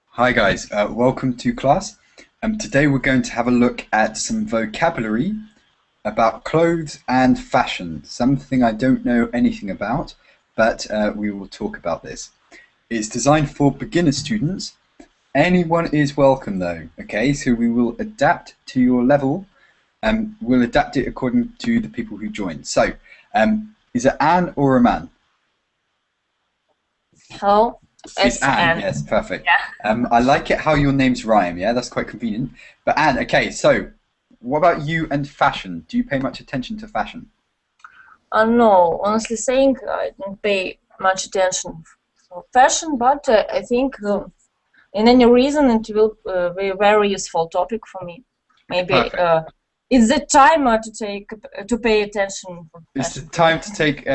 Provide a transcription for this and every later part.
Hi guys, welcome to class. Today we're going to have a look at some vocabulary about clothes and fashion, something I don't know anything about, but we will talk about this. It's designed for beginner students. Anyone is welcome though, okay? So we will adapt to your level and we'll adapt it according to the people who join. So, is it Anne or Aman? Hello. It's Anne, yes, perfect. Yeah. I like it how your names rhyme, yeah, that's quite convenient. But Anne, okay, so what about you and fashion? Do you pay much attention to fashion? No, honestly saying, I don't pay much attention for fashion, but I think in any reason it will be a very useful topic for me. Maybe it's the time to pay attention for fashion. It's the time to take,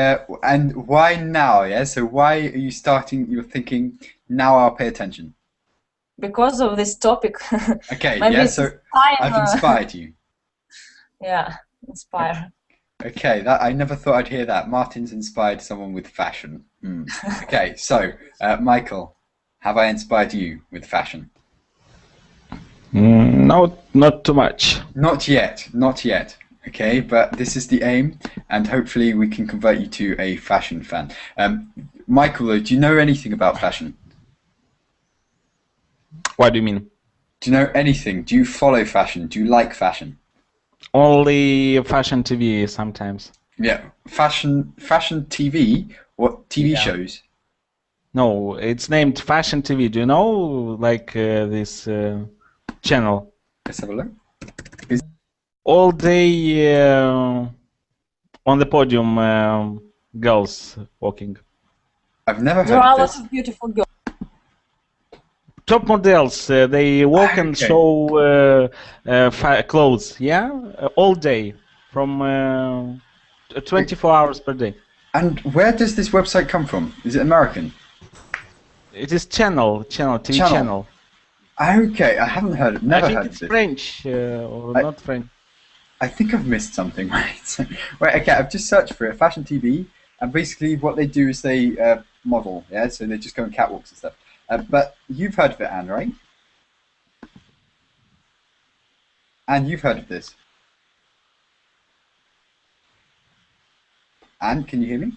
and why now, yeah? So why are you starting, you're thinking, now I'll pay attention? Because of this topic. Okay, yeah, so I've inspired you. Yeah, inspired. Okay, that I never thought I'd hear that. Martin's inspired someone with fashion. Okay, so Michael, have I inspired you with fashion? No, not too much. Not yet, not yet. Okay, but this is the aim, and hopefully we can convert you to a fashion fan. Michael, do you know anything about fashion? What do you mean? Do you know anything? Do you follow fashion? Do you like fashion? Only fashion TV sometimes. Yeah, fashion TV. What TV shows? No, it's named Fashion TV. Do you know, like this channel? Let's have a look. All day on the podium, girls walking. I've never heard of this. There are lots of beautiful girls. Top models, they walk and show clothes, yeah, all day, from 24 hours per day. And where does this website come from? Is it American? It is TV channel. Okay, I haven't heard of. Never heard of this. I think it's French or not French. I think I've missed something, right? Right, okay, I've just searched for it, fashion TV, and basically what they do is they model, yeah, so they just go on catwalks and stuff. But you've heard of it, Anne, right? Anne, you've heard of this. Anne, can you hear me?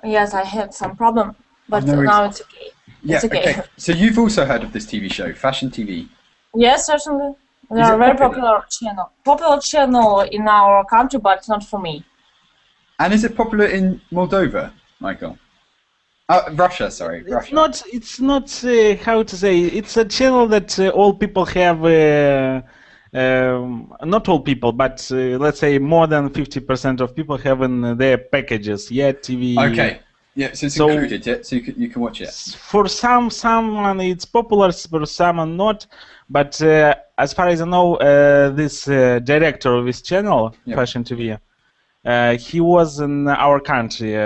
Yes, I had some problem, but now it's okay. Yeah, it's okay. So you've also heard of this TV show, Fashion TV? Yes, certainly. They are a very popular channel. Popular channel in our country, but not for me. And is it popular in Moldova, Michael? Russia, sorry. Russia. It's not how to say. It's a channel that all people have. Not all people, but let's say more than 50% of people have in their packages. Yeah, TV. Okay. Yeah, so it's included, yeah, so you can watch it. For someone it's popular, for someone not. But as far as I know, this director of this channel, Fashion TV, he was in our country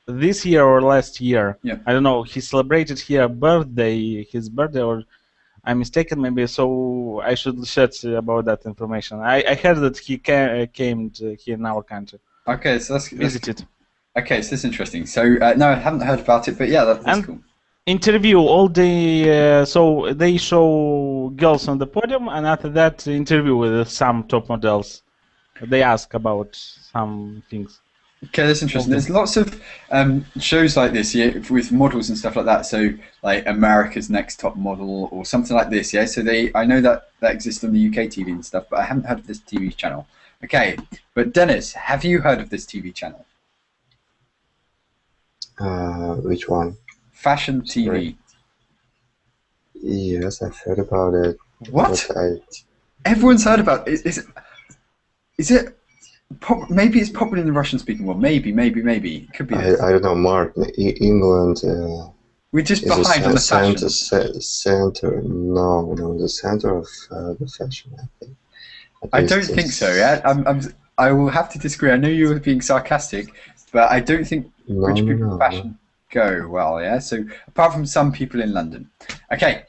this year or last year. I don't know. He celebrated his birthday, or I'm mistaken maybe. So I should search about that information. I heard that he came here in our country. Okay, so that's visited. Okay, so that's interesting. So no, I haven't heard about it, but yeah, that's cool. Interview all day. So they show girls on the podium, and after that, interview with some top models. They ask about some things. Okay, that's interesting. There's lots of shows like this, yeah, with models and stuff like that. So, like America's Next Top Model or something like this, yeah. So I know that exists on the UK TV and stuff, but I haven't heard of this TV channel. Okay, but Dennis, have you heard of this TV channel? Which one? Fashion TV. Sorry. Yes, I've heard about it. What? Everyone's heard about it. Is it? Maybe it's popular in the Russian-speaking world. Maybe. It could be. I don't know, Mark. England. We're just behind on the fashion. Center. No, the center of the fashion. I think. I don't think so. Yeah, I will have to disagree. I know you were being sarcastic, but I don't think British people fashion go well. Yeah. So apart from some people in London. Okay.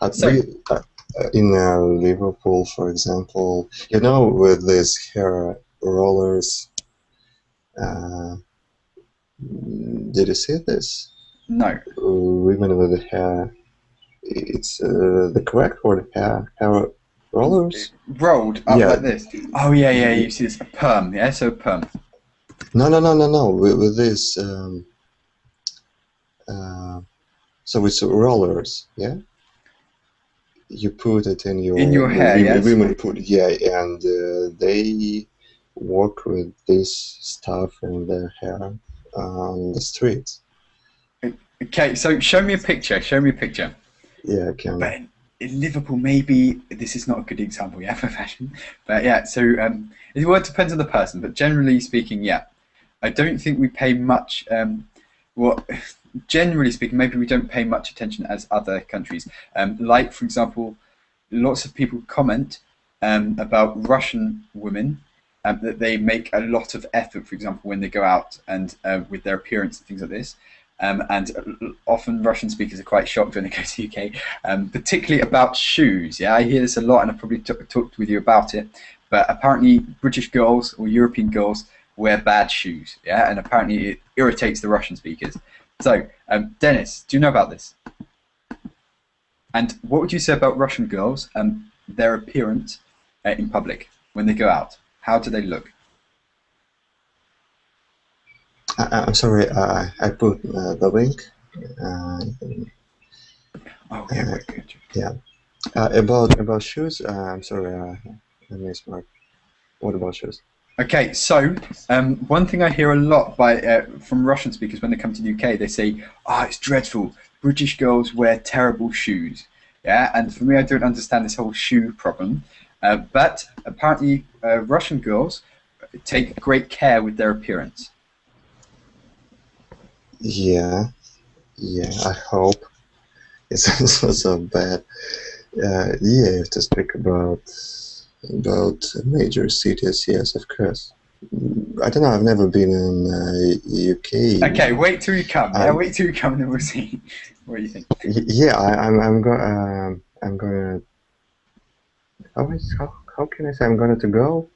In Liverpool, for example, you know, with these hair rollers. Uh, did you see this? No. Women with the hair. It's the correct word, hair rollers. Rolled up Yeah. like this. Oh yeah, yeah. You see this, a perm. Yeah, so perm. No. With this. So it's rollers, yeah. You put it in your hair, yes. women put, yeah, and they work with this stuff in their hair on the streets. Okay, so show me a picture. Show me a picture. Yeah, I can. But in Liverpool, maybe this is not a good example, yeah, for fashion. But yeah, so it depends on the person. But generally speaking, yeah, I don't think we pay much. Generally speaking, maybe we don't pay much attention as other countries. Like, for example, lots of people comment about Russian women that they make a lot of effort, for example, when they go out and with their appearance and things like this. And often Russian speakers are quite shocked when they go to the UK, particularly about shoes. Yeah, I hear this a lot, and I've probably talked with you about it. But apparently, British girls or European girls wear bad shoes. Yeah, and apparently it irritates the Russian speakers. So, Dennis, do you know about this? And what would you say about Russian girls and their appearance in public when they go out? How do they look? I'm sorry, I put the link. Okay, good. Yeah. About shoes. I'm sorry, I missed Mark. What about shoes? Okay, so one thing I hear a lot from Russian speakers when they come to the UK, they say, "Oh, it's dreadful. British girls wear terrible shoes." Yeah, and for me, I don't understand this whole shoe problem. But apparently, Russian girls take great care with their appearance. Yeah, I hope it's not so bad. Yeah, you have to speak about major cities. Yes, of course. I don't know. I've never been in UK. Okay, wait till you come. Yeah, wait till you come, and then we'll see what you think. Yeah, I'm gonna. How can I say I'm going to go?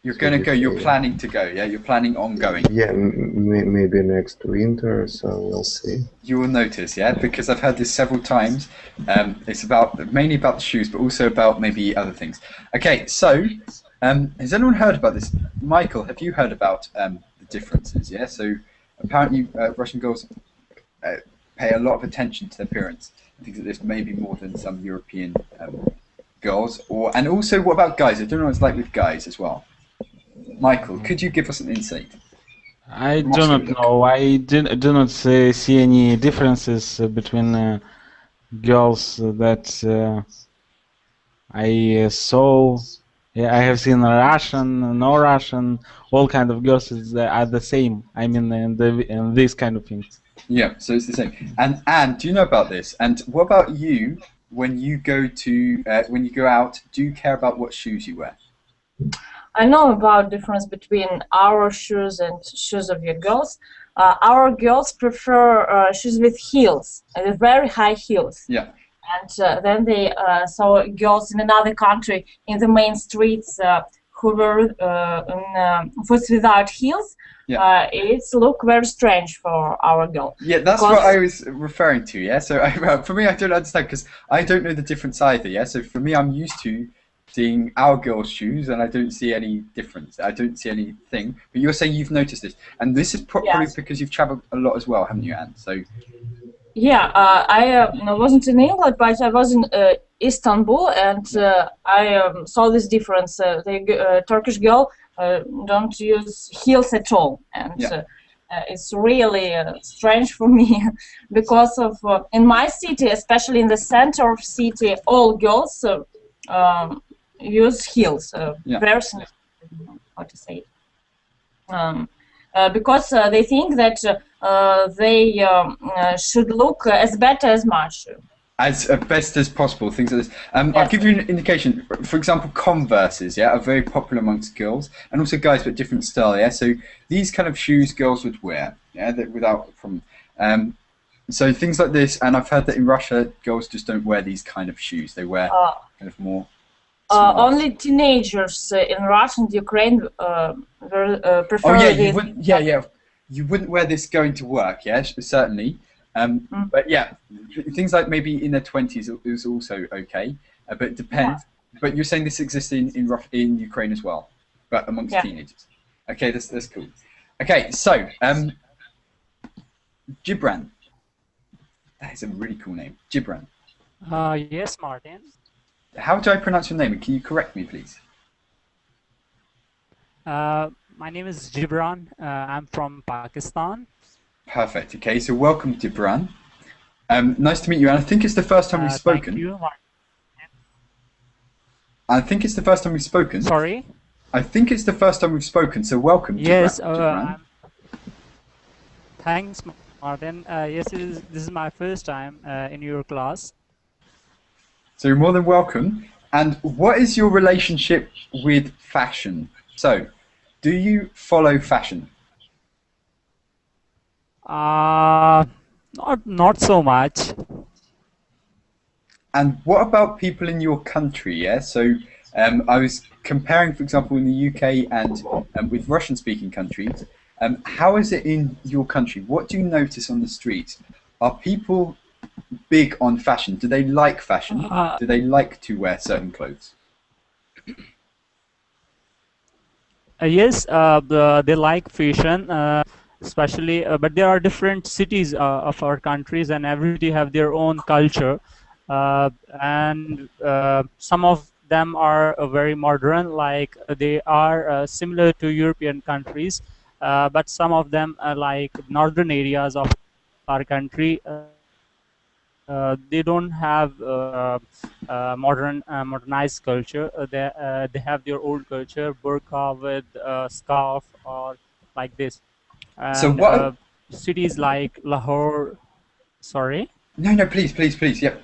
You're going to go. You're planning to go. Yeah, you're planning on going. Yeah, maybe next winter. So we'll see. You will notice, yeah, because I've heard this several times. It's mainly about the shoes, but also about maybe other things. Okay, so has anyone heard about this? Michael, have you heard about the differences? Yeah, so apparently Russian girls pay a lot of attention to their appearance. I think that this may be more than some European girls. And also, what about guys? I don't know what it's like with guys as well. Michael, could you give us an insight? I do not know. I do not see any differences between girls that I saw. Yeah, I have seen Russian, no Russian, all kind of girls are the same. I mean, in this kind of things. Yeah, so it's the same. And Anne, do you know about this? And what about you? When you go out, do you care about what shoes you wear? I know about difference between our shoes and shoes of your girls. Our girls prefer shoes with heels, with very high heels. Yeah. And then they saw girls in another country in the main streets who were in foot without heels. Yeah. It's look very strange for our girl. Yeah, that's what I was referring to. Yeah, so for me, I don't understand because I don't know the difference either. Yeah, so for me, I'm used to seeing our girls' shoes, and I don't see any difference. I don't see anything. But you're saying you've noticed this, and this is probably because you've travelled a lot as well, haven't you, Anne? So. Yeah, I wasn't in England, but I was in Istanbul, and I saw this difference. The Turkish girl don't use heels at all, and it's really strange for me because of in my city, especially in the center of city, all girls use heels. Very how to say it. Because they think that they should look as better as much. As best as possible, things like this. I'll give you an indication. For example, Converses, are very popular amongst girls and also guys, but different style. Yeah, so these kind of shoes girls would wear. Yeah, without from. So things like this, and I've heard that in Russia, girls just don't wear these kind of shoes. They wear kind of more smart. Only teenagers in Russia and Ukraine prefer Oh yeah, this. you wouldn't wear this going to work, yeah, certainly. But yeah, things like maybe in their 20s is also okay, but it depends. Yeah. But you're saying this exists in Ukraine as well, but amongst teenagers. Okay, that's cool. Okay, so Gibran. That is a really cool name, Gibran. Yes, Martin. How do I pronounce your name? And can you correct me, please? My name is Gibran. I'm from Pakistan. Perfect. Okay, so welcome, Gibran. Nice to meet you. And I think it's the first time we've spoken. Thank you, Martin. I think it's the first time we've spoken. Sorry? I think it's the first time we've spoken. So welcome, yes, Gibran. Thanks, Martin. Yes, this is my first time in your class. So you're more than welcome. And what is your relationship with fashion? So, do you follow fashion? Not so much. And what about people in your country? Yeah. So I was comparing, for example, in the UK and with Russian-speaking countries. How is it in your country? What do you notice on the streets? Are people big on fashion? Do they like fashion? Do they like to wear certain clothes? Yes, they like fashion, especially. But there are different cities of our countries, and every city have their own culture. And some of them are very modern, like they are similar to European countries. But some of them are like northern areas of our country. They don't have modernized culture. They have their old culture, burqa with scarf or like this. And, so what? Cities like Lahore. Sorry. No, please. Yep.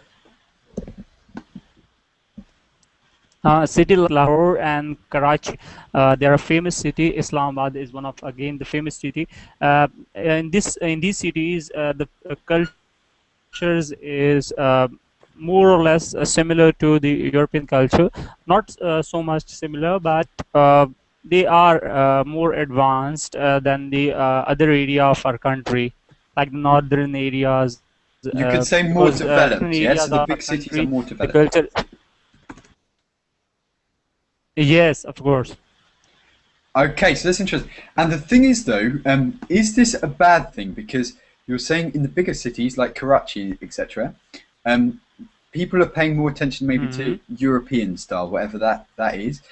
City like Lahore and Karachi, they are a famous city. Islamabad is one of again the famous city. In these cities, the cultures is more or less similar to the European culture. Not so much similar, but they are more advanced than the other area of our country, like the northern areas. You could say more developed, yes? So the big cities are more developed. The culture, yes, of course. Okay, so that's interesting. And the thing is, though, is this a bad thing? Because you're saying in the bigger cities like Karachi, etc., people are paying more attention maybe to European style, whatever that is,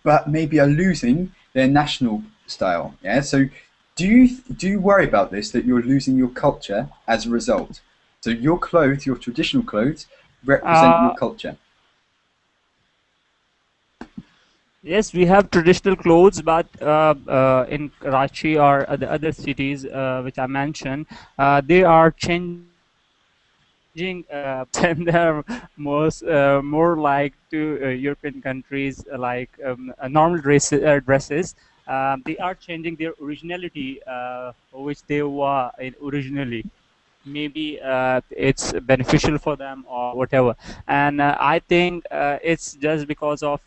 but maybe are losing their national style. Yeah. So do you worry about this, that you're losing your culture as a result? So your clothes, your traditional clothes, represent your culture. Yes, we have traditional clothes, but in Karachi or the other cities which I mentioned, they are changing and they're more like to European countries, like normal dresses. They are changing their originality, which they were originally. Maybe it's beneficial for them or whatever, and I think it's just because of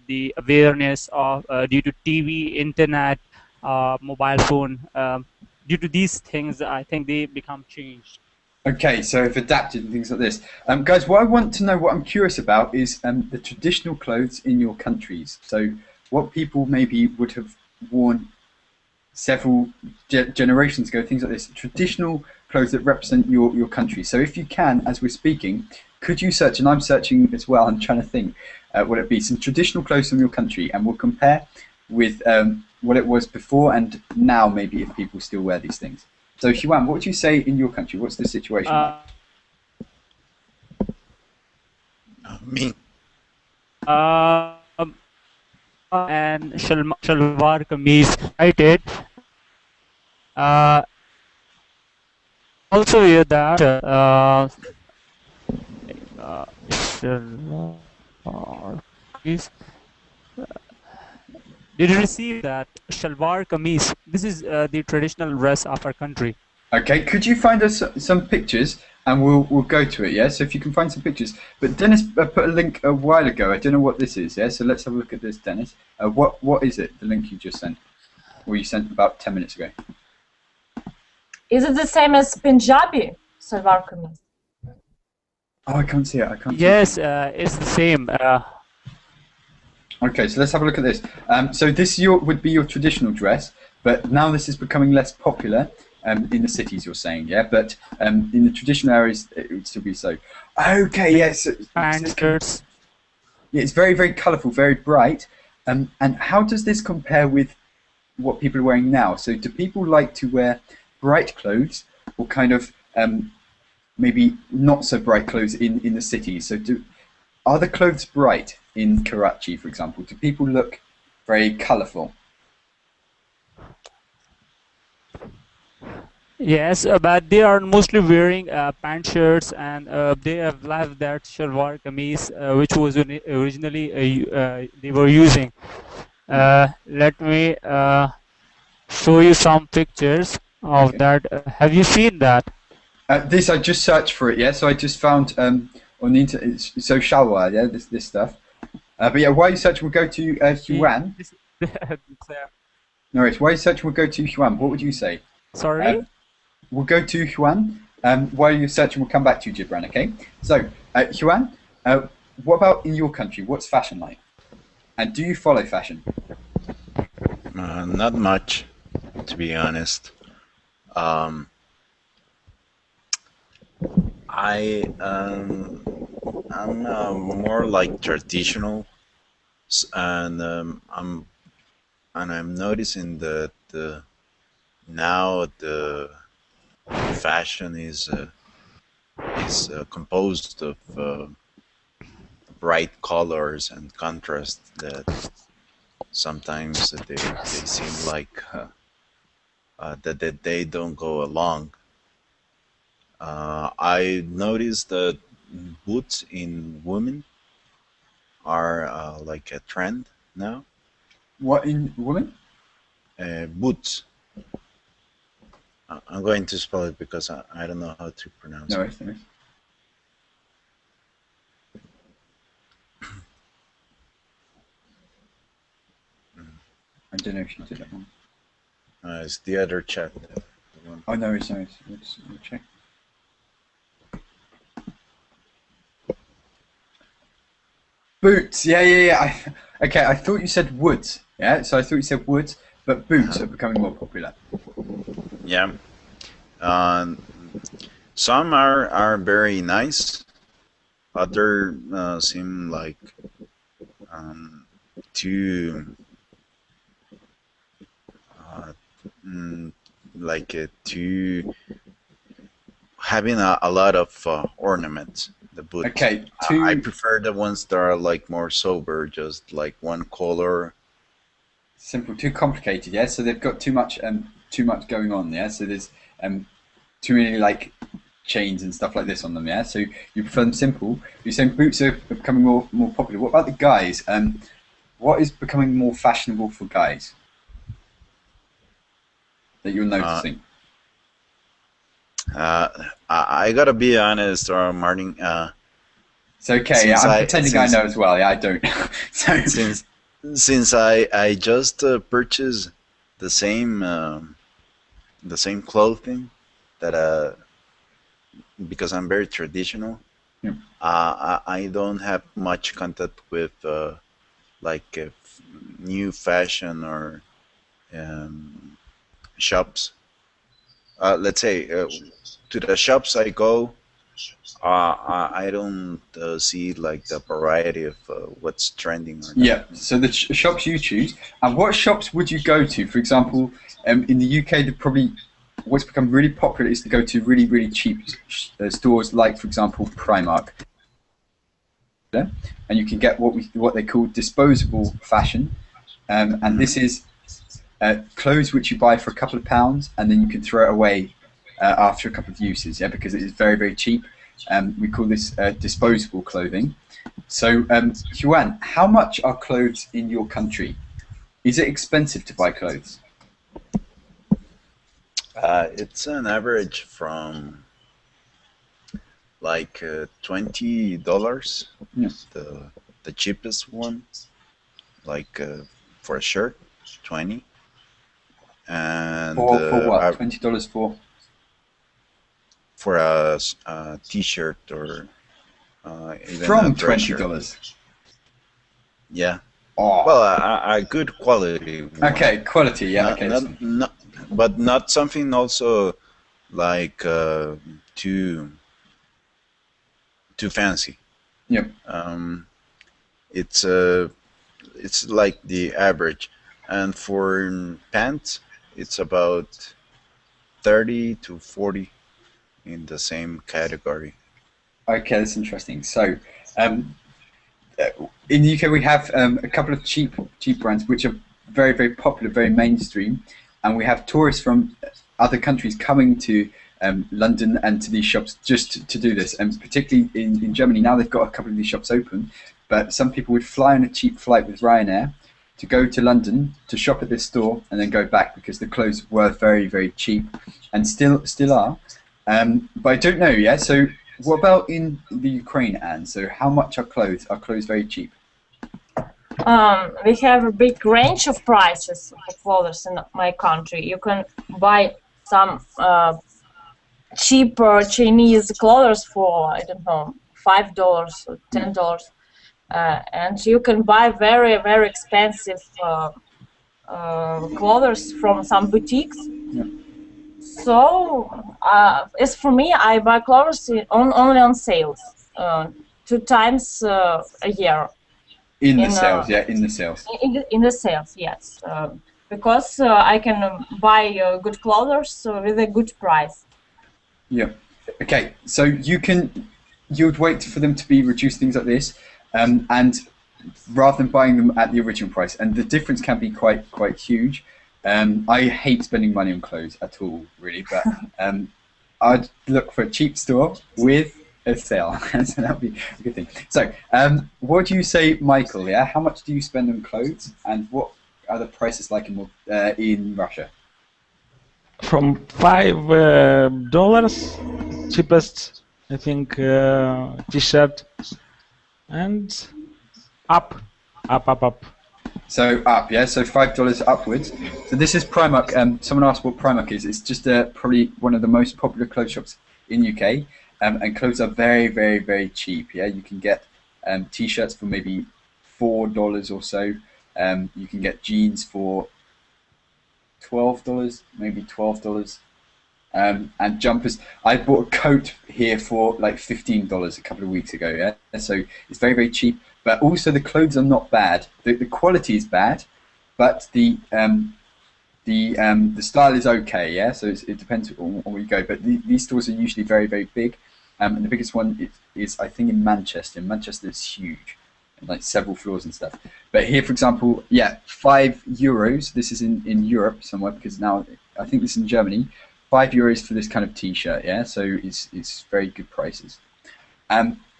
the awareness of due to TV, internet, mobile phone. Due to these things, I think they become changed. Okay, so if adapted and things like this. Guys, what I want to know, what I'm curious about is the traditional clothes in your countries. So what people maybe would have worn several generations ago, things like this, traditional clothes that represent your country. So if you can, as we're speaking, could you search, and I'm searching as well, I'm trying to think what it'd be, some traditional clothes from your country, and we'll compare with what it was before and now, maybe, if people still wear these things. So Huan, what would you say in your country? What's the situation like? Me. And shalwar kameez, right? Also hear that did you receive that shalwar kameez? This is the traditional dress of our country. Okay, could you find us some pictures and we'll go to it, yeah? So if you can find some pictures. But Dennis put a link a while ago. I don't know what this is, yeah? So let's have a look at this, Dennis. What is it, the link you just sent? Or you sent about 10 minutes ago? Is it the same as Punjabi salwar kameez? Oh, I can't see it. I can't Yes, see it. it's the same. Okay, so let's have a look at this. So this would be your traditional dress, but now this is becoming less popular in the cities, you're saying, yeah? But in the traditional areas, it would still be so. Okay, yes. Shirts. Yeah, it's very, very colourful, very bright. And how does this compare with what people are wearing now? So do people like to wear bright clothes or kind of maybe not so bright clothes in the cities? So are the clothes bright in Karachi, for example? Do people look very colourful? Yes, but they are mostly wearing pant shirts, and they have left that shalwar kameez, which was originally they were using. Let me show you some pictures of that. Have you seen that? This I just searched for it, yeah. So I just found on the internet. So shalwar, yeah, this stuff. But yeah, while you search, we'll go to Huan. No worries. While you search, we'll go to Huan. What would you say? Sorry. We'll go to Huan. While you're searching, we'll come back to you, Gibran. Okay. So Huan, what about in your country? What's fashion like? And do you follow fashion? Not much, to be honest. I'm more like traditional, and I'm noticing that now the fashion is composed of bright colors and contrast that sometimes they seem like that they don't go along. I noticed that boots in women are like a trend now. What in women? Boots. I'm going to spell it because I don't know how to pronounce No, it. no. I don't know if you did that one. It's the other chat. Oh no, it's no. Let's check. Boots. Yeah. Okay, I thought you said woods. Yeah, so I thought you said woods, but boots are becoming more popular. Yeah. Some are very nice. Other seem like too too having a lot of ornaments. The boots. Okay. I prefer the ones that are like more sober, just like one color. Simple, too complicated. Yeah, so they've got too much going on. Yeah, so there's too many like chains and stuff like this on them. Yeah, so you prefer them simple. You're saying boots are becoming more popular. What about the guys? What is becoming more fashionable for guys that you're noticing? I gotta be honest, Martin. It's okay. Yeah, I'm pretending I know as well. Yeah, I don't. So since I just purchased the same clothing that because I'm very traditional. Yeah. I don't have much contact with like new fashion or shops. Let's say to the shops I go, I don't see like the variety of what's trending. Or not. Yeah, so the shops you choose, and what shops would you go to? For example, in the UK, what's become really popular is to go to really, really cheap stores like, for example, Primark. And you can get what they call disposable fashion, and this is clothes which you buy for a couple of pounds and then you can throw it away after a couple of uses, yeah, because it is very, very cheap. We call this disposable clothing. So, Huan, how much are clothes in your country? Is it expensive to buy clothes? It's an average from like $20, Yeah. the cheapest one, like for a shirt, 20, and For what? $20 for a t-shirt or even a from dress shirt. $20. Yeah. Oh. Well, a good quality one. Okay, quality. Yeah. Not, Okay. not, but not something also like too fancy. Yeah. It's like the average, and for pants, it's about 30 to 40 in the same category. Okay, that's interesting. So, in the UK, we have a couple of cheap brands which are very, very popular, very mainstream, and we have tourists from other countries coming to London and to these shops just to do this. And particularly in Germany now, they've got a couple of these shops open. But some people would fly on a cheap flight with Ryanair to go to London to shop at this store and then go back because the clothes were very, very cheap and still are. But I don't know. Yeah. So. What about in the Ukraine, Anne? So how much are clothes? Are clothes very cheap? We have a big range of prices for clothes in my country. You can buy some cheaper Chinese clothes for, I don't know, $5 or $10. And you can buy very, very expensive clothes from some boutiques. Yeah. So, as for me, I buy clothes only on sales, 2 times a year. In the sales, In the sales, yes. Because I can buy good clothes with a good price. Yeah. Okay. So you'd wait for them to be reduced, things like this, and rather than buying them at the original price, and the difference can be quite huge. I hate spending money on clothes at all, really, but I'd look for a cheap store with a sale, so that would be a good thing. So, what do you say, Michael? Yeah, how much do you spend on clothes, and what are the prices like in Russia? From $5, cheapest, I think, T-shirt, and up. So up, yeah. So $5 upwards. So this is Primark. Someone asked what Primark is. It's just probably one of the most popular clothes shops in UK, and clothes are very, very, very cheap. Yeah, you can get T-shirts for maybe $4 or so. You can get jeans for $12, maybe $12. And jumpers. I bought a coat here for like $15 a couple of weeks ago. Yeah, so it's very, very cheap. But also the clothes are not bad. The quality is bad, but the style is okay. Yeah, so it depends on where you go. But these stores are usually very, very big, and the biggest one is I think in Manchester. Manchester is huge, like several floors and stuff. But here, for example, yeah, €5. This is in Europe somewhere because now I think this is in Germany. €5 for this kind of T-shirt. Yeah, so it's very good prices.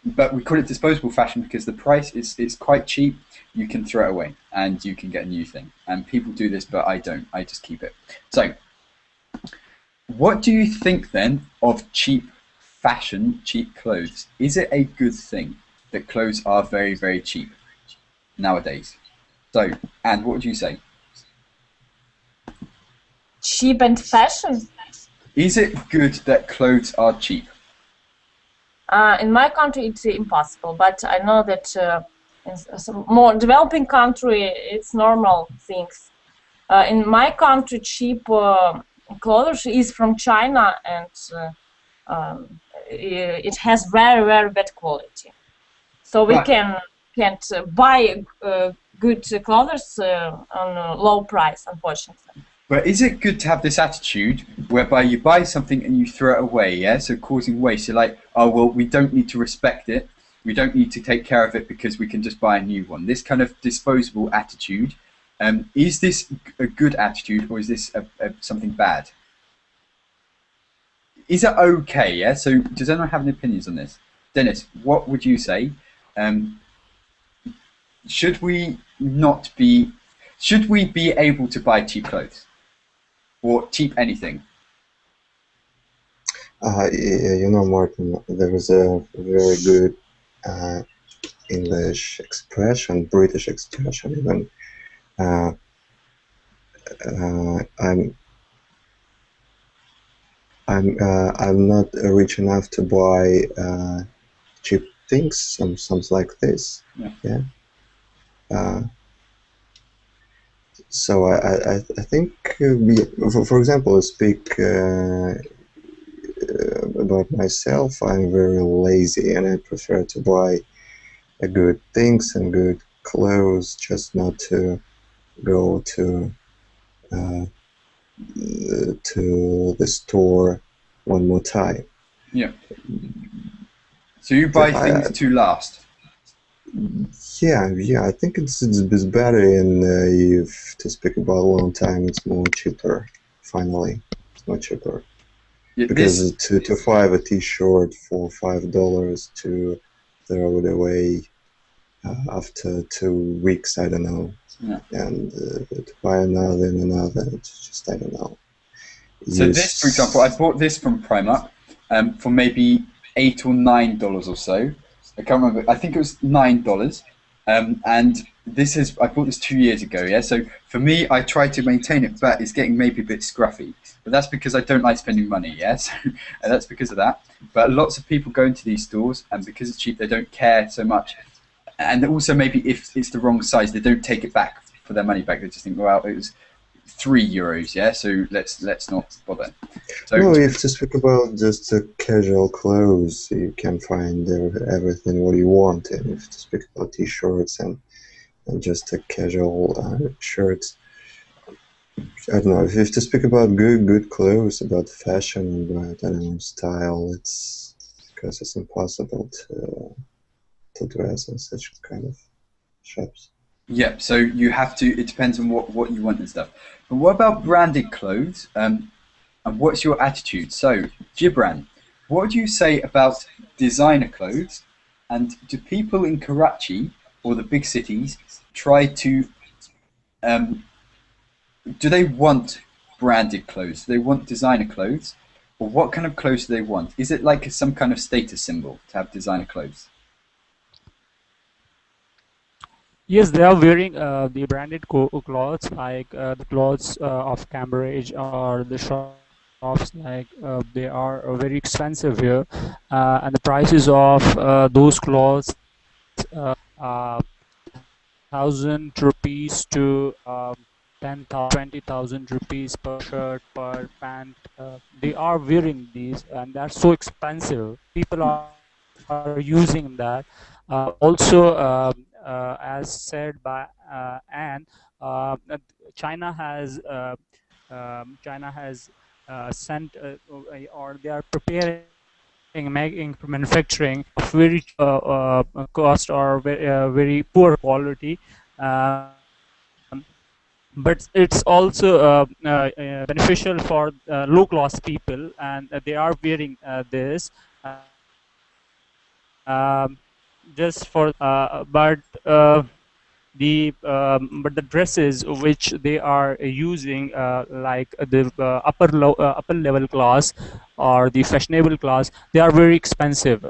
But we call it disposable fashion because the price is quite cheap. You can throw it away and you can get a new thing. And people do this, but I don't. I just keep it. So, what do you think then of cheap fashion, cheap clothes? Is it a good thing that clothes are very, very cheap nowadays? So, and what would you say? Cheap and fashion? Is it good that clothes are cheap? In my country, it's impossible, but I know that in some more developing country, it's normal things. In my country, cheap clothes is from China, and it has very, very bad quality. So we can't buy good clothes on a low price, unfortunately. But is it good to have this attitude whereby you buy something and you throw it away, yeah? So causing waste. You're like, oh, well, we don't need to respect it. We don't need to take care of it because we can just buy a new one. This kind of disposable attitude, is this a good attitude or is this something bad? Is it okay, yeah? So does anyone have any opinions on this? Dennis, what would you say? Should we be able to buy cheap clothes? Or cheap anything? You know, Martin, there is a very good English expression, British expression even. Uh, I'm I'm not rich enough to buy cheap things, some like this. Yeah. So I think for example, speak about myself. I'm very lazy, and I prefer to buy good things and good clothes, just not to go to the store one more time. Yeah. So you buy things to last. Yeah. I think it's better, and if to speak about a long time, it's more cheaper. Finally, it's much cheaper. Yeah, Because to find a T-shirt for $5 to throw it away after 2 weeks, I don't know, and to buy another and another, it's just, I don't know. So this, for example, I bought this from Primark for maybe $8 or $9 or so. I can't remember. I think it was $9. And this is, I bought this 2 years ago, yeah? So for me, I try to maintain it, but it's getting maybe a bit scruffy. But that's because I don't like spending money, yeah? So that's because of that. But lots of people go into these stores, and because it's cheap, they don't care so much. And also maybe if it's the wrong size, they don't take it back for their money back. They just think, well, it was €3, yeah? So let's not bother. So, no, if to speak about just casual clothes, you can find everything what you want. And if to speak about T-shirts and just a casual shirts, I don't know. If to speak about good clothes, about fashion, about, I don't know, style, it's because it's impossible to dress in such kind of shops. Yeah, so you have to. It depends on what you want and stuff. But what about branded clothes? And what's your attitude? So, Gibran, what would you say about designer clothes? And do people in Karachi or the big cities try to? Do they want branded clothes? Do they want designer clothes? Or what kind of clothes do they want? Is it like some kind of status symbol to have designer clothes? Yes, they are wearing the branded clothes, like the clothes of Cambridge or the shops, like they are very expensive here, and the prices of those clothes $1,000 to 10,000, 20,000 rupees per shirt, per pant. They are wearing these, and they're so expensive. People are using that. Also, as said by Anne, China has China has sent or they are preparing making manufacturing of very cost or very poor quality, but it's also beneficial for low class people, and they are wearing this just for but the dresses which they are using, like the upper level class or the fashionable class, they are very expensive.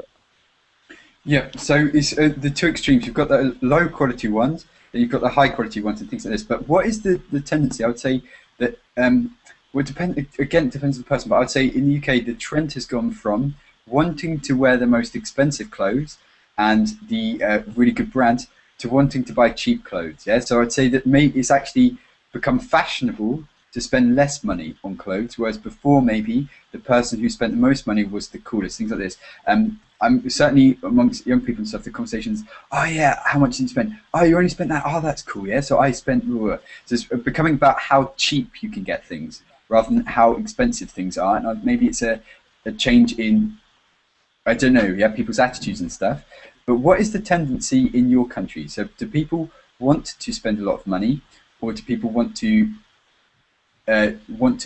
Yeah, so it's the two extremes. You've got the low quality ones, then you've got the high quality ones and things like this. But what is the tendency? I would say that well, again, it depends on the person, but I would say in the UK, the trend has gone from wanting to wear the most expensive clothes and the really good brands to wanting to buy cheap clothes. Yeah, so I'd say that maybe it's actually become fashionable to spend less money on clothes, whereas before maybe the person who spent the most money was the coolest, things like this. I'm certainly amongst young people and stuff, the conversations, oh yeah, how much did you spend? Oh, you only spent that? Oh, that's cool, yeah? So I spent, so it's becoming about how cheap you can get things rather than how expensive things are. And maybe it's a change in, I don't know, yeah, people's attitudes and stuff. But what is the tendency in your country? So do people want to spend a lot of money, or do people want to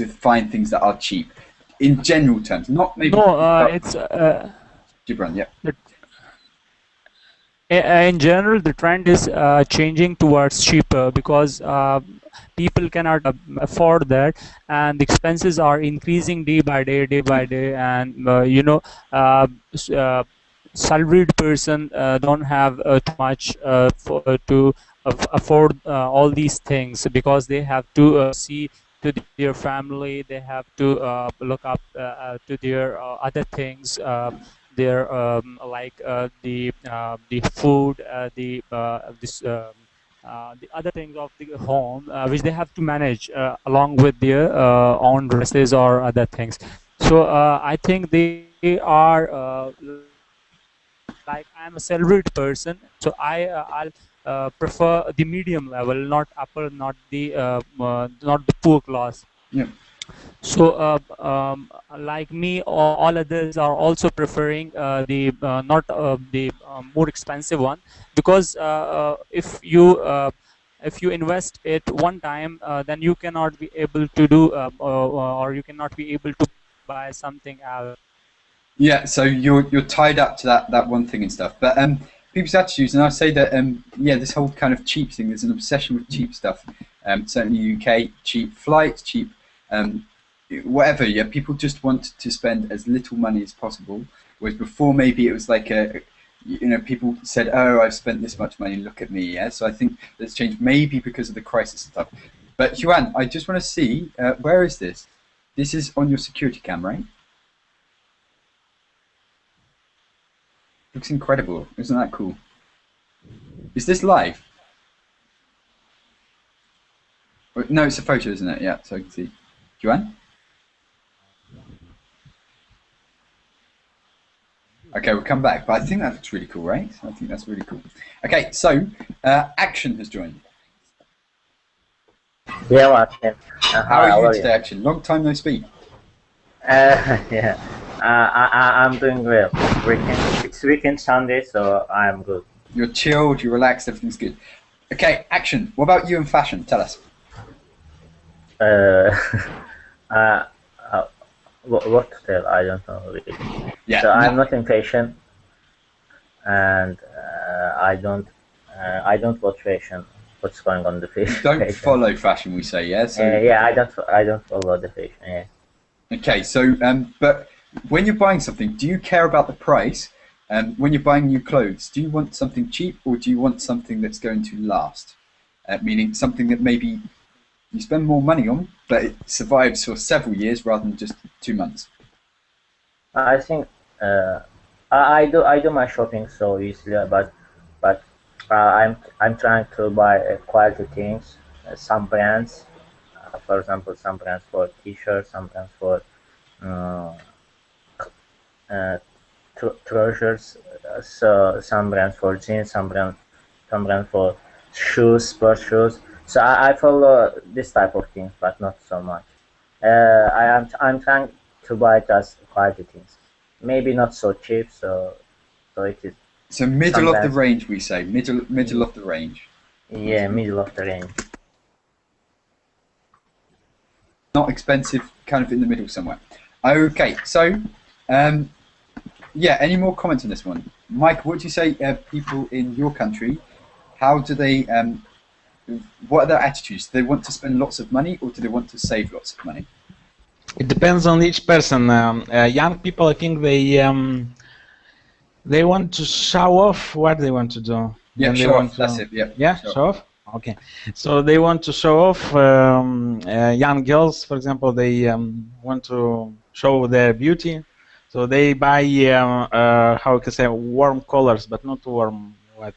find things that are cheap? In general terms, not maybe. No, it's Gibran, yeah. In general, the trend is changing towards cheaper, because people cannot afford that, and the expenses are increasing day by day, and salaried person don't have too much to afford all these things, because they have to see to their family, they have to look up to their other things, their the food, the other things of the home, which they have to manage along with their own dresses or other things. So I think they are like, I'm a salaried person, so I'll prefer the medium level, not upper, not the poor class. Yeah. So like me, all others are also preferring the not the more expensive one, because if you invest it one time, then you cannot be able to do or you cannot be able to buy something else. Yeah, so you're tied up to that one thing and stuff. But people's attitudes, and I say that yeah, this whole kind of cheap thing. There's an obsession with cheap stuff. Certainly in the UK, cheap flights, cheap whatever. Yeah, people just want to spend as little money as possible. Whereas before, maybe it was like people said, "Oh, I've spent this much money. Look at me." Yeah. So I think that's changed, maybe because of the crisis and stuff. But Juan, I just want to see where is this? This is on your security cam, right? Looks incredible. Isn't that cool? Is this live? No, it's a photo, isn't it? Yeah, so I can see. Juan? Okay, we'll come back. But I think that looks really cool, right? I think that's really cool. Okay, so Action has joined. Yeah, Martin. How are you today, Action? Long time no speak. Yeah. I'm doing well. It's weekend Sunday, so I'm good. You're chilled, you're relaxed, everything's good. Okay, Action. What about you and fashion? Tell us. What to tell? I don't know really. Yeah. So I'm not in fashion, and I don't watch fashion. What's going on the fashion? Don't follow fashion, we say, yeah. So yeah, I don't follow the fashion. Yeah. Okay, so but when you're buying something, do you care about the price? When you're buying new clothes, do you want something cheap or do you want something that's going to last? Meaning something that maybe you spend more money on, but it survives for several years rather than just 2 months. I think I do my shopping so easily, but I'm trying to buy quality things, some brands. For example, some brands for t-shirts, some brands for trousers, so some brands for jeans, some brands for shoes, sports shoes. So I follow this type of things, but not so much. I'm trying to buy just quality things, maybe not so cheap. So it is. So middle of the range, we say middle of the range. Yeah, middle of the range. Not expensive, kind of in the middle somewhere. Okay, so yeah, any more comments on this one? Mike, what do you say people in your country, how do they, what are their attitudes? Do they want to spend lots of money or do they want to save lots of money? It depends on each person. Young people, I think they want to show off what they want to do. Yeah, Then show they off, want to, that's it, yeah. Yeah, show off? Okay. So they want to show off, young girls, for example, they want to show their beauty. So they buy, how can I say, warm colors, but not warm, what?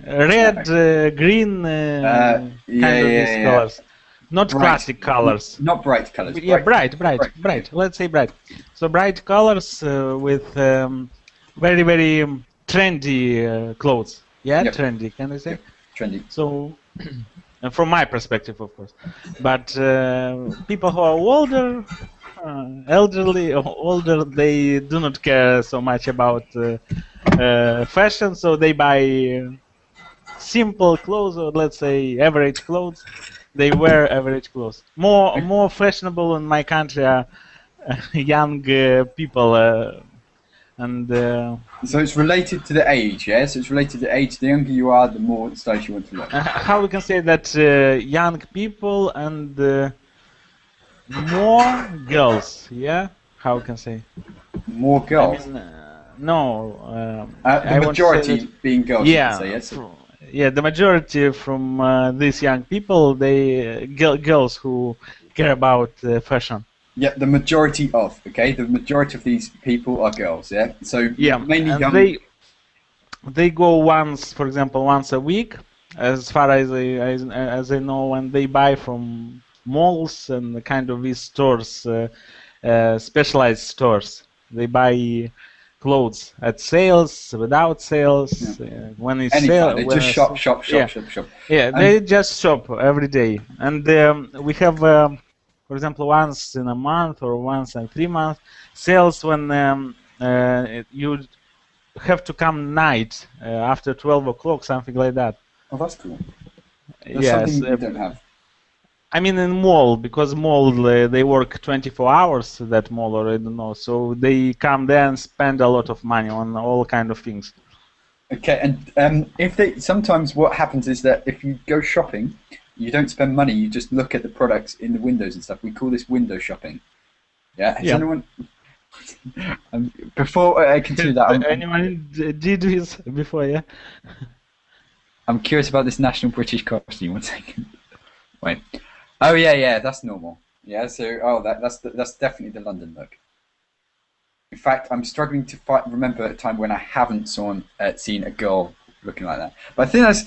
Red, green, kind of these colors. Not bright, classic colors. Not bright colors. Yeah, bright. Let's say bright. So bright colors with very, very trendy clothes. Yeah, yep. Trendy, can I say? Yep. Trendy. So, from my perspective, of course. But people who are older, elderly, or older, they do not care so much about fashion, so they buy simple clothes, or let's say average clothes. They wear average clothes. More fashionable in my country are young people and So it's related to the age, yeah? So it's related to the age. The younger you are, the more stylish you want to look. how we can say that young people and more girls, yeah? How we can say? More girls? I mean, no. The I want to say majority that, being girls, yeah, you could say, yes? yeah, the majority from these young people, they girls who care about fashion. Yeah, the majority of, okay? The majority of these people are girls, yeah? So Yeah, mainly and young... they go once, for example, once a week, as far as I know, and they buy from malls and kind of these stores, specialized stores. They buy clothes at sales, without sales, when it's Anytime, sale. they when just it's- shop. Yeah, they just shop every day, and we have, for example, once in a month or once in 3 months sales when you have to come night after 12 o'clock, something like that. Oh, that's cool. That's Yes, something we don't have. I mean in mall, because mall they work 24 hours, that mall, or I don't know, so they come there and spend a lot of money on all kind of things. Okay, and if they sometimes what happens is that if you go shopping, you don't spend money. You just look at the products in the windows and stuff. We call this window shopping. Yeah. Has anyone? Before I continue that, anyone did this before? Yeah. I'm curious about this national British costume. 1 second. Wait. Oh yeah, that's normal. Yeah. So that's definitely the London look. In fact, I'm struggling to remember a time when I haven't seen a girl looking like that. But I think that's...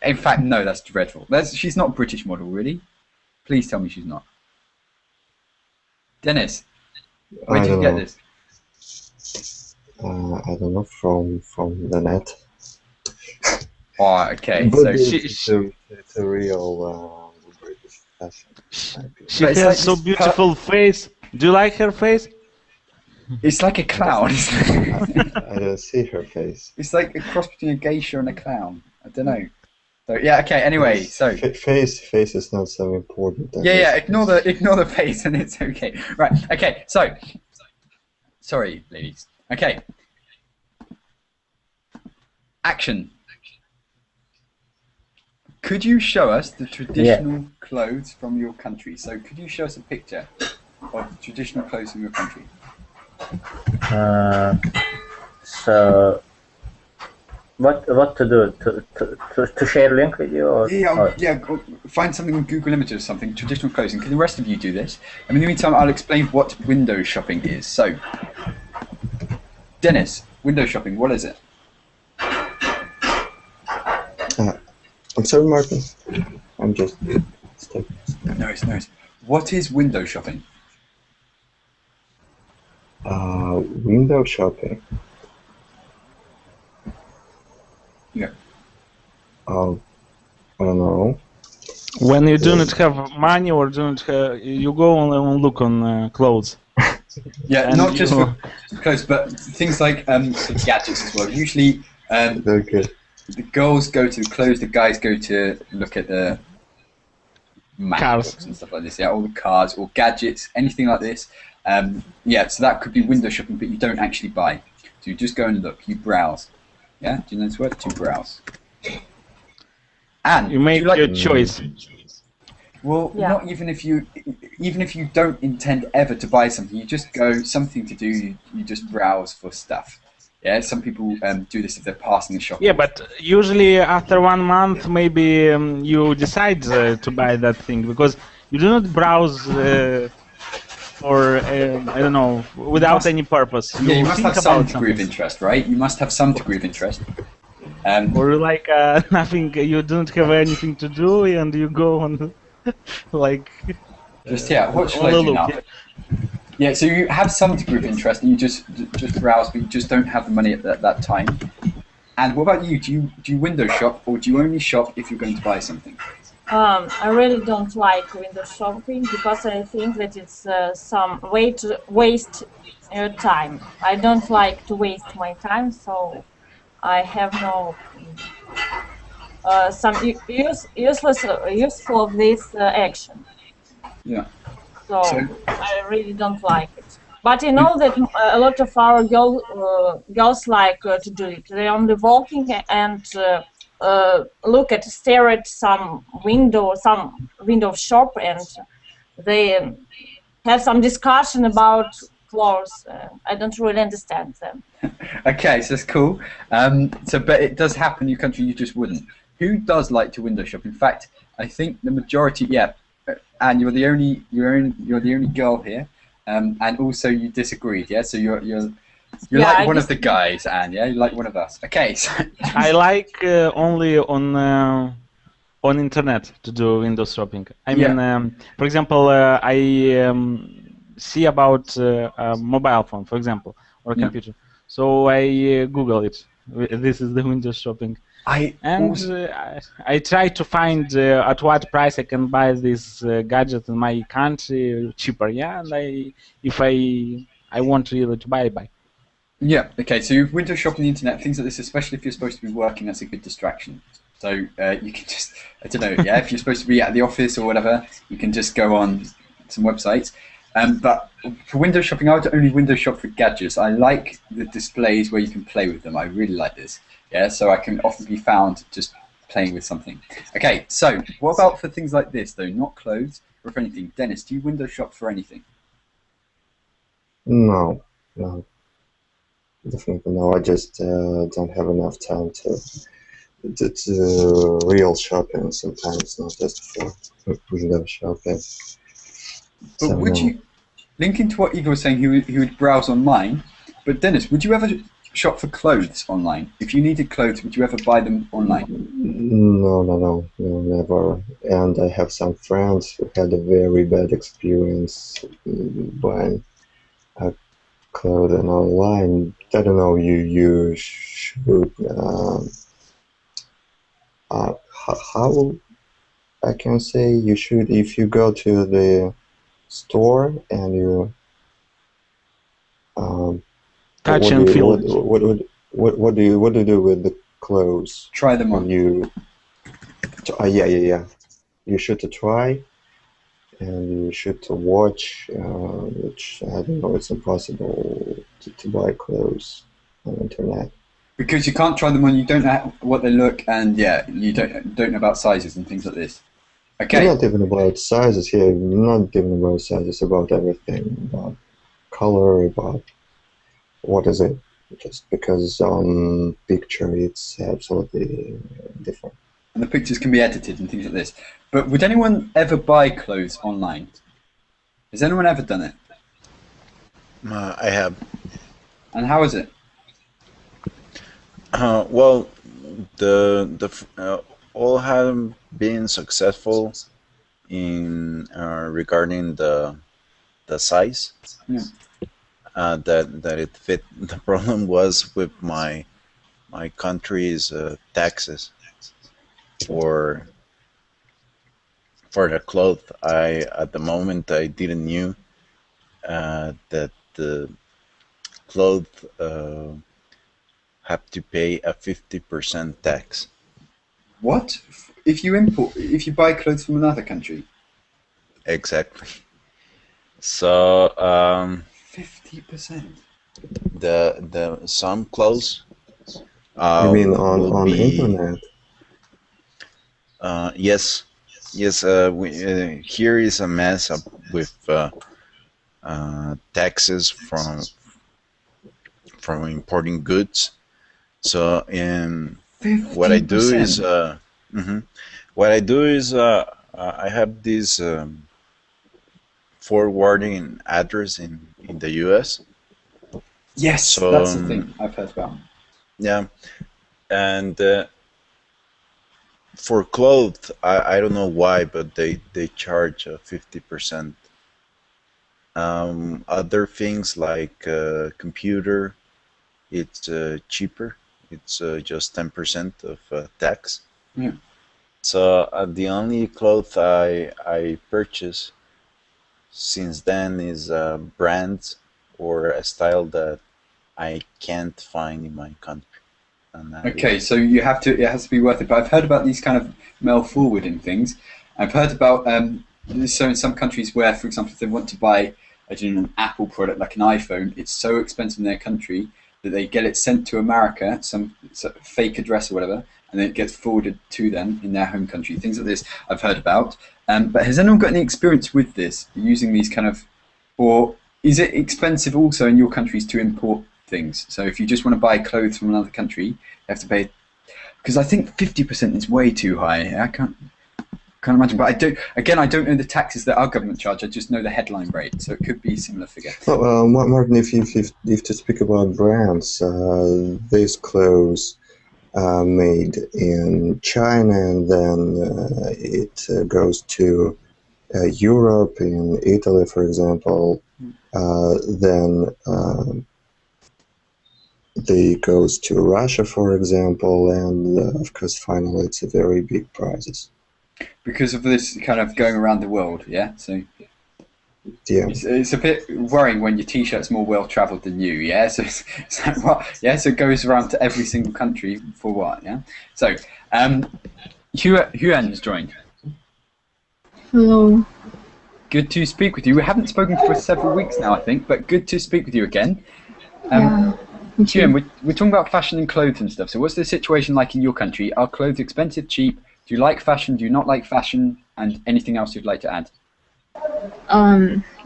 In fact, no, that's dreadful. She's not a British model, really. Please tell me she's not. Dennis, where did you get this? I don't know, from the net. Oh, okay. But So it's a real British fashion. She has like so beautiful face. Do you like her face? It's like a clown. I don't see her face. It's like a cross between a geisha and a clown. I don't know. So yeah, okay. Anyway, so face is not so important. Yeah. Ignore the face, and it's okay. Right. Okay. So, sorry, ladies. Okay. Action. Could you show us the traditional clothes from your country? So, could you show us a picture of the traditional clothes from your country? So what to do, to share link with you, or find something on Google Images or something, traditional clothing. Can the rest of you do this? And in the meantime, I'll explain what window shopping is. So, Dennis, window shopping, what is it? I'm sorry, Martin. I'm just No. What is window shopping? Window shopping. Yeah. I don't know. When you do not have money or do not have, you go and look on clothes. Yeah, not just for clothes, but things like gadgets as well. Usually, the girls go to the clothes, the guys go to look at the MacBooks and stuff like this. Yeah, all the cars or gadgets, anything like this. So that could be window shopping, but you don't actually buy. So you just go and look, you browse. Yeah, do you know this word? To browse. And you make your choice. Well, not even if you don't intend ever to buy something, you just go something to do. You just browse for stuff. Yeah, some people do this if they're passing the shop. Yeah, but usually after 1 month, maybe you decide to buy that thing, because you do not browse for I don't know, without any purpose. You must have some degree of interest, right? You must have some degree of interest. Or like nothing, you don't have anything to do and you go on like what should I do now? Yeah, so you have some degree of interest and you just browse, but you just don't have the money at that time. And what about you? Do you window shop, or do you only shop if you're going to buy something? I really don't like window shopping because I think that it's some way to waste your time. I don't like to waste my time, so I have no some useful of this action. Yeah. So I really don't like it. But you know that a lot of our girls like to do it. They only walking and stare at some window shop, and they have some discussion about clothes. I don't really understand them. Okay, so that's cool. But it does happen in your country. You just wouldn't. Who does like to window shop? In fact, I think the majority. Yeah, and you're the only girl here. And also you disagreed. Yeah, so you're like one of the guys, Anne. Yeah, you're like one of us. Okay. So I like only on internet to do window shopping. I mean, for example, I see about a mobile phone, for example, or a computer. So I Google it. This is the window shopping. I try to find at what price I can buy this gadget in my country cheaper. Yeah, and if I want really to buy. Yeah. Okay. So you window shop on the internet, things like this, especially if you're supposed to be working. That's a good distraction. So you can just, I don't know, yeah, if you're supposed to be at the office or whatever, you can just go on some websites. But for window shopping, I would only window shop for gadgets. I like the displays where you can play with them. I really like this. Yeah, so I can often be found just playing with something. Okay, so what about for things like this, though? Not clothes or for anything. Dennis, do you window shop for anything? No. Definitely no. I just don't have enough time to real shopping sometimes, not just for window shopping. But would you, linking to what Igor was saying, he would browse online, but Dennis, would you ever shop for clothes online? If you needed clothes, would you ever buy them online? No, never. And I have some friends who had a very bad experience buying clothing online. I don't know, you should... how I can say you should, if you go to the store and you touch and feel. What do you do with the clothes? Try them on. Yeah. You should try, and you should watch. Which I don't know. It's impossible to buy clothes on the internet. Because you can't try them on, you don't know what they look, and you don't know about sizes and things like this. Okay. Not even about sizes here, not even about sizes, about everything, about color, about what is it, just because on picture it's absolutely different. And the pictures can be edited and things like this. But would anyone ever buy clothes online? Has anyone ever done it? I have. And how is it? Well, all have been successful in regarding the size. Yeah. That it fit. The problem was with my country's taxes for the clothes. At the moment I didn't knew that the clothes have to pay a 50% tax. What? If you buy clothes from another country? Exactly. So 50%. The some clothes. You mean on internet? Yes. Here is a mess up with taxes from importing goods. So what I do is I have this forwarding address in the US. Yes, so, that's the thing I've heard about. Yeah, and for clothes, I don't know why, but they charge 50%. Other things like computer, it's cheaper. It's just 10% of tax. Yeah. So the only clothes I purchase since then is brands or a style that I can't find in my country. Okay, so it has to be worth it. But I've heard about these kind of mail forwarding things. I've heard about so in some countries where, for example, if they want to buy I don't know, an Apple product like an iPhone, it's so expensive in their country that they get it sent to America, some fake address or whatever, and then it gets forwarded to them in their home country. Things like this I've heard about. But has anyone got any experience with this, using these kind of, or is it expensive also in your countries to import things? So if you just want to buy clothes from another country, you have to pay, because I think 50% is way too high. I can't imagine, but I don't know the taxes that our government charge. I just know the headline rate, so it could be a similar figure. Well, Martin, if to speak about brands, these clothes are made in China, and then it goes to Europe, in Italy, for example. Then they goes to Russia, for example, and of course, finally, it's a very big prices. Because of this kind of going around the world, yeah? So yeah, it's a bit worrying when your T-shirt's more well-travelled than you, yeah? So it's like, what? Yeah, so it goes around to every single country for what, yeah? So, Huan has joined. Hello. Good to speak with you. We haven't spoken for several weeks now, I think, but good to speak with you again. Yeah. Huan, we're talking about fashion and clothes and stuff, so what's the situation like in your country? Are clothes expensive, cheap? Do you like fashion? Do you not like fashion? And anything else you'd like to add?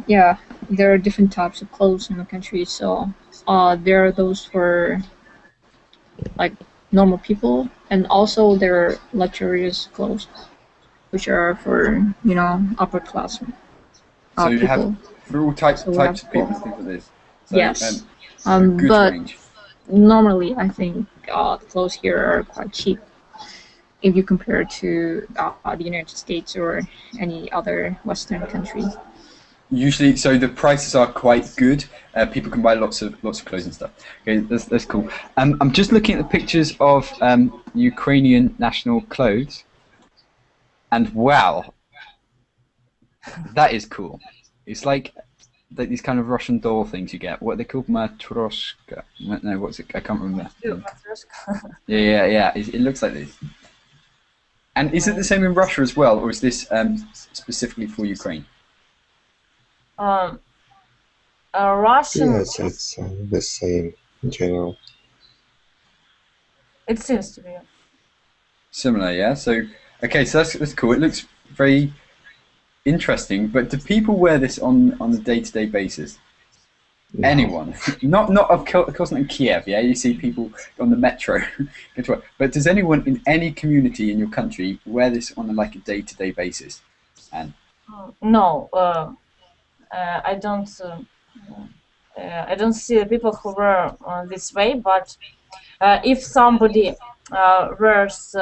Yeah, there are different types of clothes in the country. So, there are those for like normal people, and also there are luxurious clothes, which are for upper class So you people. have for all types of people, things like this. So, yes, good but range. normally I think the clothes here are quite cheap if you compare it to the United States or any other Western country. Usually, so the prices are quite good. People can buy lots of clothes and stuff. Okay, that's cool. I'm just looking at the pictures of Ukrainian national clothes, and wow, that is cool. It's like these kind of Russian doll things you get. What are they called? Matroshka. No, what's it? I can't remember. Yeah. It looks like this. And is it the same in Russia as well, or is this specifically for Ukraine? Russian. Yes, it's the same in general. It seems to be Similar, yeah. So okay, so that's cool. It looks very interesting. But do people wear this on a day-to-day basis? No. Anyone? Not of course not in Kiev. Yeah, you see people on the metro. But does anyone in any community in your country wear this on a day-to-day basis? And no, I don't. I don't see people who wear this way. But if somebody wears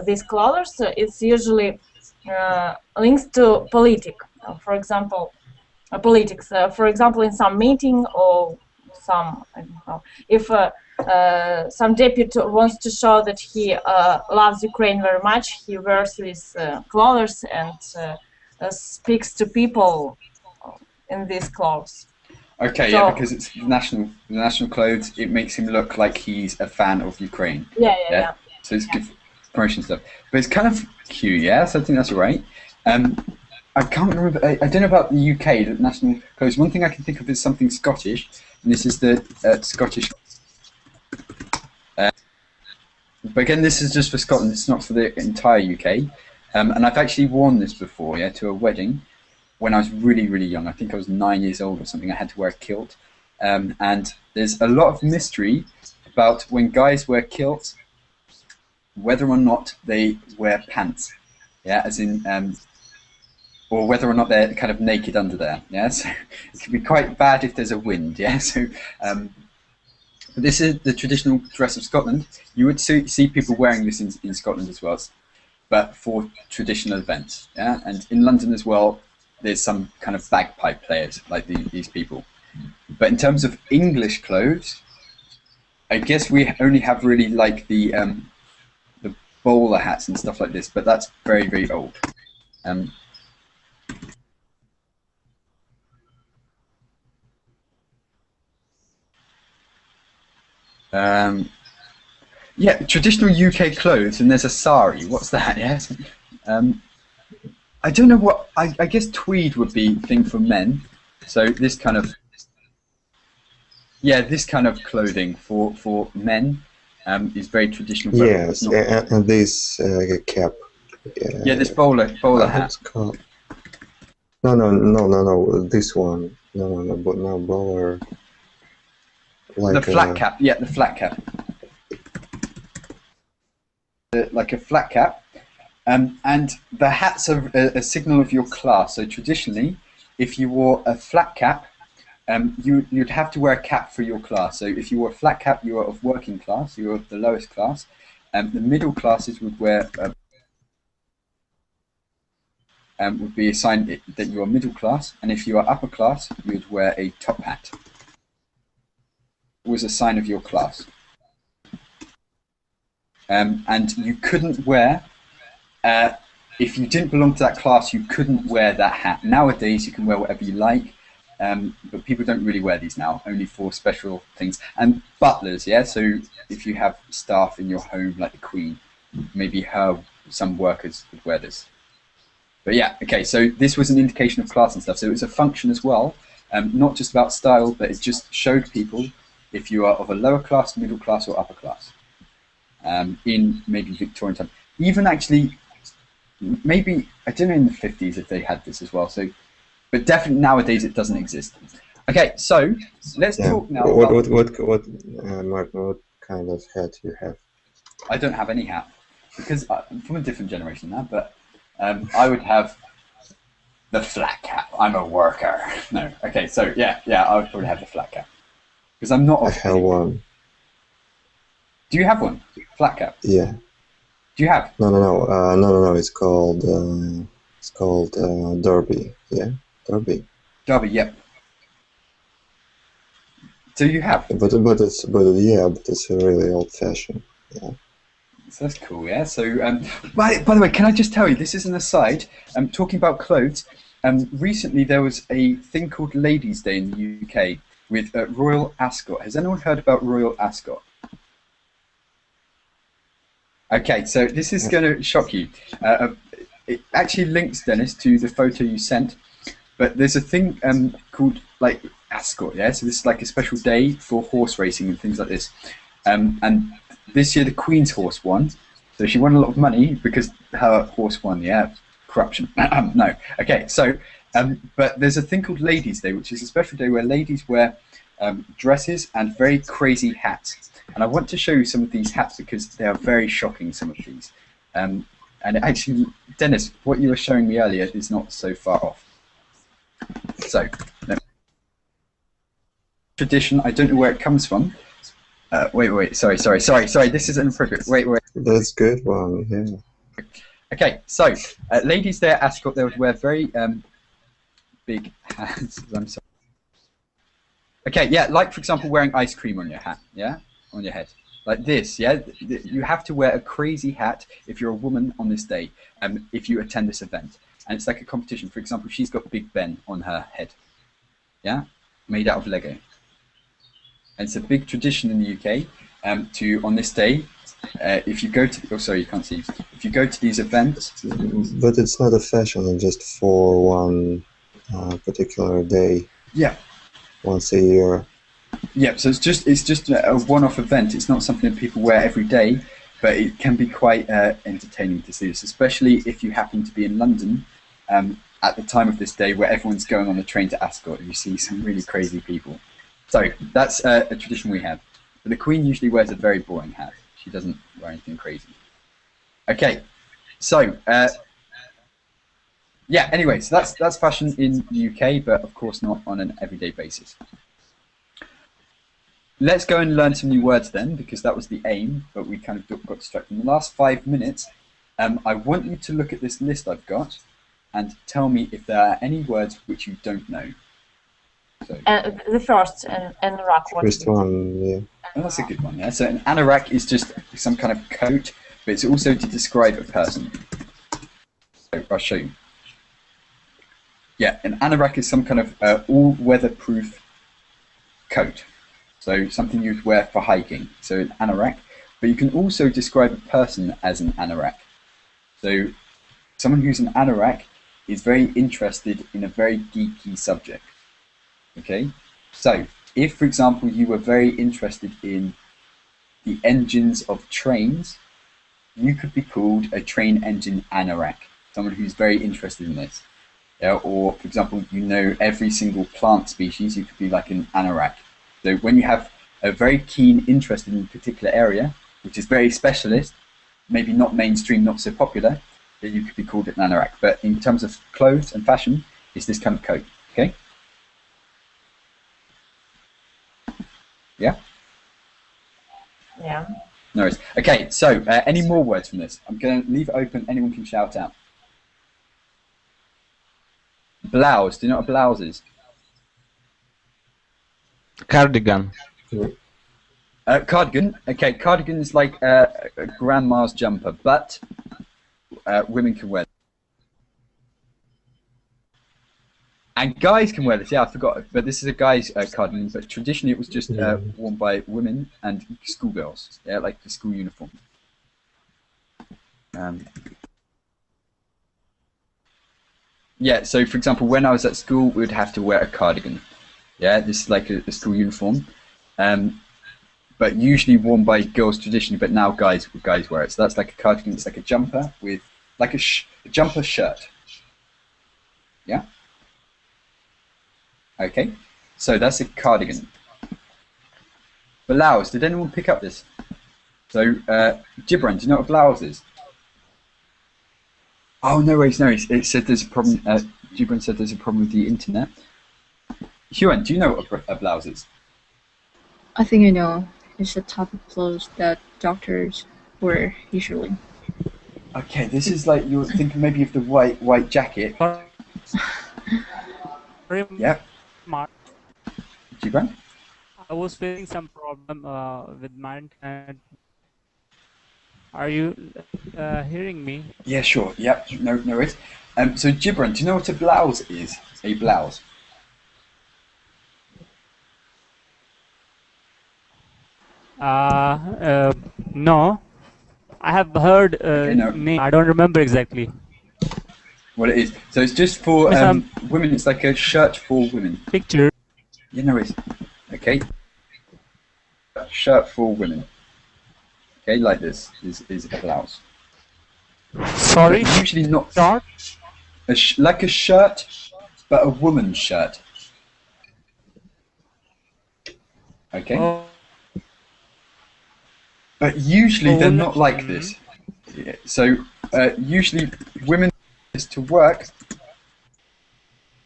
these clothes, it's usually linked to politics. For example. Politics, for example, in some meeting or some, I don't know, if some deputy wants to show that he loves Ukraine very much, he wears these clothes and speaks to people in these clothes. okay, So, yeah, because it's the national clothes. It makes him look like he's a fan of Ukraine. Yeah. So it's good for promotion stuff. But it's kind of cute, yeah. So I think that's all right. I can't remember. I don't know about the UK, the national clothes. One thing I can think of is something Scottish, and this is the Scottish. But again, this is just for Scotland. It's not for the entire UK. And I've actually worn this before, yeah, to a wedding when I was really, really young. I think I was 9 years old or something. I had to wear a kilt, and there's a lot of mystery about when guys wear kilts, whether or not they wear pants, yeah, as in. Or whether or not they're kind of naked under there, yeah. So it can be quite bad if there's a wind, yeah. So this is the traditional dress of Scotland. You would see people wearing this in Scotland as well, but for traditional events, yeah. And in London as well, there's some kind of bagpipe players like these people. But in terms of English clothes, I guess we only have really like the bowler hats and stuff like this, but that's very, very old. Yeah, traditional UK clothes, and there's a sari. What's that? Yes. I don't know what. I guess tweed would be a thing for men. So this kind of this kind of clothing for men is very traditional. Yes, and this cap. Yeah, this bowler hat. It's called. No. This one. No. But no bowler. Like the flat cap. Yeah, the flat cap. Like a flat cap. And the hats are a signal of your class. So traditionally, if you wore a flat cap, you'd have to wear a cap for your class. So if you wore a flat cap, you were of working class. You were of the lowest class. The middle classes would wear would be a sign that you are middle class. And if you are upper class, you would wear a top hat. It was a sign of your class. And you couldn't wear. If you didn't belong to that class, you couldn't wear that hat. Nowadays, you can wear whatever you like, but people don't really wear these now, only for special things. And butlers, yeah, so if you have staff in your home, like the Queen, maybe some workers would wear this. But yeah, okay, so this was an indication of class and stuff, so it was a function as well, not just about style, but it just showed people if you are of a lower class, middle class, or upper class, in maybe Victorian time. Even actually, maybe, I don't know in the 50s if they had this as well, so, but definitely nowadays it doesn't exist. Okay, so let's talk now about... Martin, what kind of hat you have? I don't have any hat, because I'm from a different generation now, but I would have the flat cap. I'm a worker. No, okay, so yeah, I would probably have the flat cap. Because I'm not... I have one. Do you have one? Flat cap? Yeah. Do you have? No. It's called Derby. Yeah, Derby. Derby, yep. So you have? But it's really old-fashioned. Yeah. So that's cool, yeah. So, by the way, can I just tell you, this is an aside. Talking about clothes. Recently there was a thing called Ladies' Day in the UK with Royal Ascot. Has anyone heard about Royal Ascot? Okay, so this is going to shock you. It actually links, Dennis, to the photo you sent. But there's a thing called like Ascot, yeah. So this is like a special day for horse racing and things like this. And this year the Queen's horse won, so she won a lot of money because her horse won. Yeah, corruption. No. Okay, so but there's a thing called Ladies' Day, which is a special day where ladies wear dresses and very crazy hats. And I want to show you some of these hats because they are very shocking, some of these. And actually, Dennis, what you were showing me earlier is not so far off. So, no. Tradition, I don't know where it comes from. Wait, sorry, this is inappropriate. Wait. That's good one, yeah. Okay, so, ladies there at Ascot, they would wear very big hats. I'm sorry. Okay, yeah, like for example wearing ice cream on your hat, yeah? On your head, like this, yeah. You have to wear a crazy hat if you're a woman on this day, if you attend this event, and it's like a competition. For example, she's got Big Ben on her head, yeah, made out of Lego. And it's a big tradition in the UK to on this day, if you go to you can't see. If you go to these events, but it's not a fashion, just for one particular day. Yeah. Once a year. Yeah, so it's just a one-off event. It's not something that people wear every day, but it can be quite entertaining to see this, especially if you happen to be in London at the time of this day where everyone's going on the train to Ascot and you see some really crazy people. So that's a tradition we have. But the Queen usually wears a very boring hat. She doesn't wear anything crazy. Okay, so yeah. Anyway, so that's fashion in the UK, but of course not on an everyday basis. Let's go and learn some new words then, because that was the aim, but we kind of got distracted. In the last 5 minutes, I want you to look at this list I've got and tell me if there are any words which you don't know. So, the first, anorak. First one, yeah. Oh, that's a good one, yeah. So an anorak is just some kind of coat, but it's also to describe a person. So I'll show you. Yeah, an anorak is some kind of all-weather-proof coat. So something you'd wear for hiking. So an anorak. But you can also describe a person as an anorak. So someone who's an anorak is very interested in a very geeky subject. Okay, so if, for example, you were very interested in the engines of trains, you could be called a train engine anorak, someone who's very interested in this. Yeah, or, for example, you know every single plant species, you could be like an anorak. So when you have a very keen interest in a particular area, which is very specialist, maybe not mainstream, not so popular, then you could be called an anorak. But in terms of clothes and fashion, it's this kind of coat. Okay? Yeah? Yeah. No worries. Okay, so any more words from this? I'm going to leave it open. Anyone can shout out. Blouse. Do you know what a blouse is? Cardigan. Cardigan. Okay, cardigan is like a grandma's jumper, but women can wear it. And guys can wear this. Yeah, I forgot. But this is a guy's cardigan. But traditionally, it was just worn by women and schoolgirls. Yeah, like the school uniform. Yeah. So, for example, when I was at school, we would have to wear a cardigan. Yeah, this is like a school uniform. But usually worn by girls traditionally. But now guys wear it. So that's like a cardigan. It's like a jumper with like a jumper shirt. Yeah. Okay, so that's a cardigan. Blouse, did anyone pick up this? So, Gibran, do you know what a blouse is? Oh, no worries, no worries. It said there's a problem, Gibran said there's a problem with the internet. Huan, do you know what a blouse is? I think I know. It's a type of clothes that doctors wear usually. Okay, this is like, you're thinking maybe of the white jacket. Yep. Gibran? I was facing some problem with my internet. Are you hearing me? Yeah, sure. Yep. No worries. So Gibran, do you know what a blouse is? A blouse. No. I have heard name. I don't remember exactly. What it is. So it's just for women. It's like a shirt for women. Picture. Yeah, no worries. Okay. Shirt for women. Okay, like this is a blouse. Sorry. But usually not. Short. Like a shirt, but a woman's shirt. Okay. Oh. But usually they're not like this. Yeah. So usually women is to work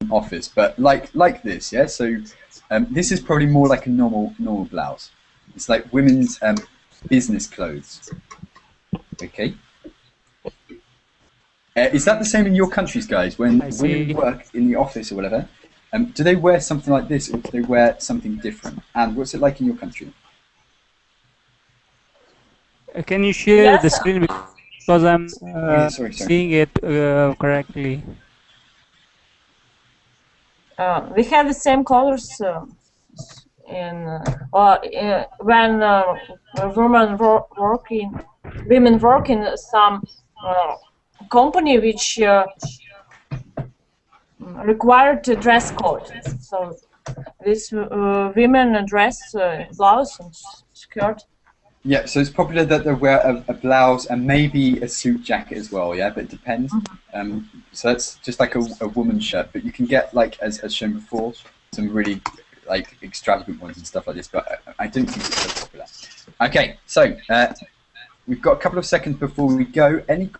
in office, but like this, yeah. So this is probably more like a normal blouse. It's like women's business clothes. Okay. Is that the same in your countries, guys? When women work in the office or whatever, do they wear something like this, or do they wear something different? And what's it like in your country? Can you share the screen because I'm sorry. seeing it correctly? We have the same colors when women work in some company which required a dress code. So this women dress blouse and skirt. Yeah, so it's popular that they wear a blouse and maybe a suit jacket as well, yeah, but it depends. So that's just like a woman's shirt, but you can get, like, as shown before, some really, like, extravagant ones and stuff like this, but I don't think it's so popular. Okay, so we've got a couple of seconds before we go. Any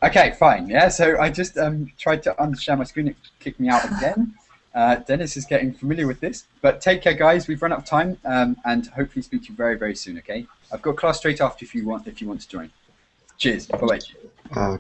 Okay, fine. Yeah, so I just tried to understand my screen. It kicked me out again. Dennis is getting familiar with this. But take care, guys. We've run out of time, and hopefully speak to you very, very soon, okay? I've got class straight after if you want to join. Cheers. Bye-bye.